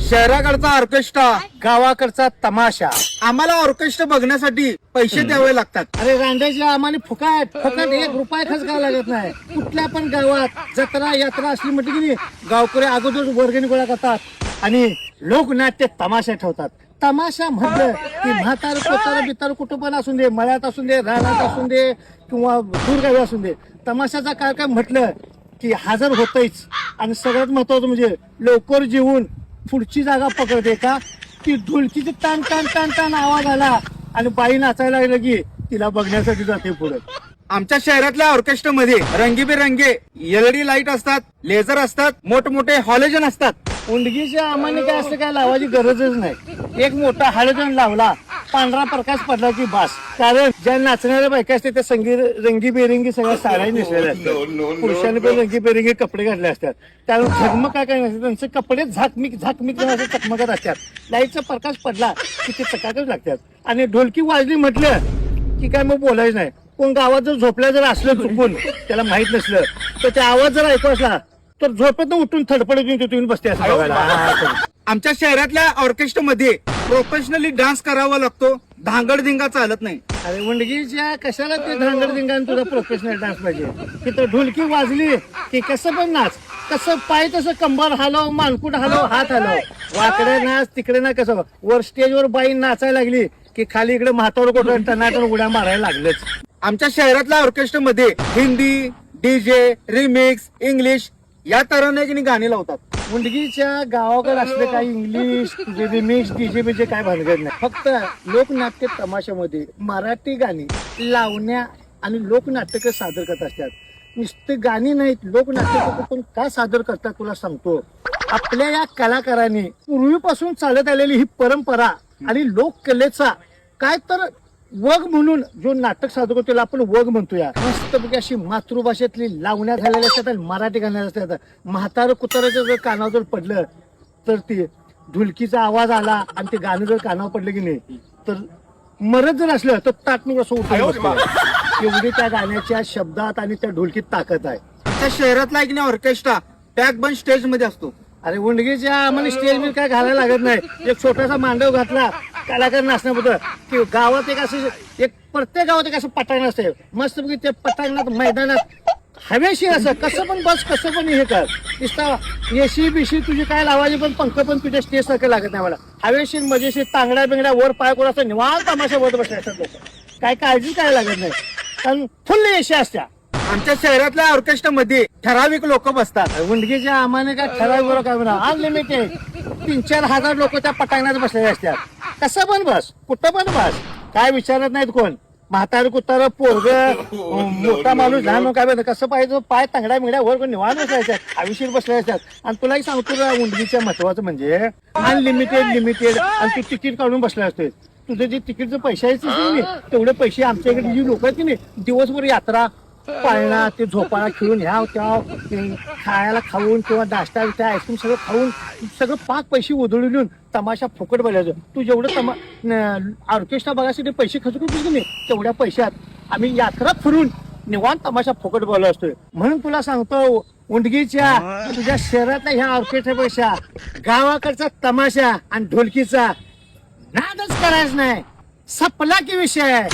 शहराकडचा orchestra, गावाकडचा तमाशा. आम्हाला ऑर्केस्ट्रा बघण्यासाठी पैसे द्यावे लागतात. अरे रांड्याच्या आम्हाला फुकट 1 रुपया खर्च करावा लागत नाही. कुठल्या पण गावात जत्रा यात्रा असली म्हटली की नाही, गावकरी अगोदर वर्गणी गोळा करतात आणि लोकनाट्य तमाशा ठेवतात. तमाशा म्हटलं की म्हातार कोतार बितार कुठं पण असून दे, मळ्यात असून दे, रानात असून दे किंवा दूरगावी असून दे, तमाशाचा कार्यक्रम म्हटलं की हजर होतच. आणि सगळ्यात महत्वाचं म्हणजे लवकर जेवून पुढची जागा पकडते का ती ढोलकीची टाण टाण टाण टाण आवाज आला आणि बाई नाचायला लागलं की तिला बघण्यासाठी जाते पुढे. आमच्या शहरातल्या ऑर्केस्ट्रामध्ये रंगीबेरंगी LED लाईट असतात, लेझर असतात, मोठमोठे हॉलोजन असतात. उंडगीच्या आम्हाने काय असं काय लावायची गरजच नाही. एक मोठा हळदण लावला, पांढरा प्रकाश पडला की बास. कारण ज्या नाचणाऱ्या बायका असते त्या रंगीबेरंगी सगळ्या साड्या नेसलेल्या असतात. पुरुषांनी पण रंगीबेरंगी कपडे घातले असतात. त्यामुळे झगमग काय नसतं, त्यांचे कपडे झाकमिक चकमकत असतात. लाईटचा प्रकाश पडला की ते चकाकच लागतात. आणि ढोलकी वाजली म्हटलं की काय मग बोलायचं नाही. कोण गावात जर झोपल्या जर असलं चुकून त्याला माहित नसलं तर त्या आवाज जर ऐकू असला तर झोपेत उठून थडपडत येऊन तिथून बसते असं बघायला. आमच्या शहरातल्या ऑर्केस्ट्रामध्ये प्रोफेशनली डान्स करावा लागतो. धांगडधिंगा चालत नाही. अरे उंडगीच्या कशाला ते धांगडधिंगा तुझा प्रोफेशनल डान्स पाहिजे. तिथं ढोलकी वाजली की कसं पण नाच, कसं पाय तसं कंबर हलव, मानकुट हलव, हात हलव, वाकडे नाच तिकडे ना. कसं वर स्टेजवर बाई नाचायला लागली की खाली इकडे म्हातावर कोठं टनाटन उड्या मारायला लागलेच. आमच्या शहरातल्या ऑर्केस्ट्रामध्ये हिंदी, डीजे, रिमिक्स, इंग्लिश या तऱ्हेने गाणी लावतात. मुंडगीच्या गावाकडे असले काही इंग्लिश रिमिक्स डीजे बीजे काय भानगड नाही. फक्त लोकनाट्य तमाशामध्ये मराठी गाणी लावण्या आणि लोकनाटक सादर करत असतात. नुसते गाणी नाहीत, लोकनाट्य पण का सादर करतात तुला सांगतो. आपल्या या कलाकारांनी पूर्वीपासून चालत आलेली ही परंपरा आणि लोककलेचा काय तर वग म्हणून जो नाटक सादर करतो त्याला आपण वग म्हणतोया. मस्तपैकी अशी मातृभाषेतली लावण्या झालेल्या असतात आणि मराठी गाण्या असतात. म्हातारं कुताराचं जर कानावर जर पडलं तर ते ढोलकीचा आवाज आला आणि ते गाणं जर कानावर पडलं की नाही तर मरत जर असलं तर ताटणूक असं उठून बसतं. एवढी त्या गाण्याच्या शब्दात आणि त्या ढोलकीत ताकद आहे. आमच्या शहरातला एक ऑर्केस्ट्रा पॅक बंद स्टेज मध्ये असतो. अरे उंडगीच्या आम्हाला स्टेज बिल काय घालायला लागत नाही. एक छोटासा मांडव घातला कलाकार नाचण्याबद्दल की गावात एक असं एक प्रत्येक गावात एक असं पटांगण असते. मस्त पैकी ते पटांगणात मैदानात हवेशीर असं कसं पण बस कसं पण हे कर. नुसता एशी बिशी तुझी काय लावायची पण पंख पण तुझ्या स्टेज सारखं लागत नाही मला. हवेशीर मजेशीर तांगड्या बिंगड्या वर पाय करून असं निवांत तमाशा वर बसले असतात लोक. काय काळजी काय लागत नाही कारण फुल एशी असत्या. आमच्या शहरातल्या ऑर्केस्ट्रामध्ये ठराविक लोक बसतात. उंडगीच्या आम्हाने काय ठराविक काय म्हणा अनलिमिटेड 3-4 हजार लोक त्या पटांगणात बसलेले असतात. कसं पण बस कुठं पण बस काय विचारत नाहीत कोण. म्हातार कुतार पोरग मोठा माणूस लहान काय कसं पाहिजे पाय तांगड्या मिगड्या वर निवांत बसले आयुष्य बसले असतात. आणि तुलाही सांगतो उंडगीच्या महत्वाचं म्हणजे अनलिमिटेड लिमिटेड आणि तू तिकीट काढून बसले असते. तुझे जे तिकीटचे पैसे आहेत तेवढे पैसे आमच्या इकडे जी लोक आहेत की नाही दिवसभर यात्रा पाळणा ते झोपाळा खेळून ह्या त्या खायला खाऊन किंवा नाश्ता आईस्क्रीम सगळं खाऊन सगळं पाक पैसे उधळून तमाशा फुकट बघायचं. तू जेवढं ऑर्केस्ट्रा बघायसाठी पैसे खर्च करतोस की नाही तेवढ्या पैशात आम्ही यात्रा फिरून निवांत तमाशा फुकट बोललो असतोय. म्हणून तुला सांगतो उंडगीच्या तुझ्या शहरातल्या ह्या ऑर्केस्ट्रापेक्षा गावाकडचा तमाशा आणि ढोलकीचा नादच करायचं नाही. सपला की विषय.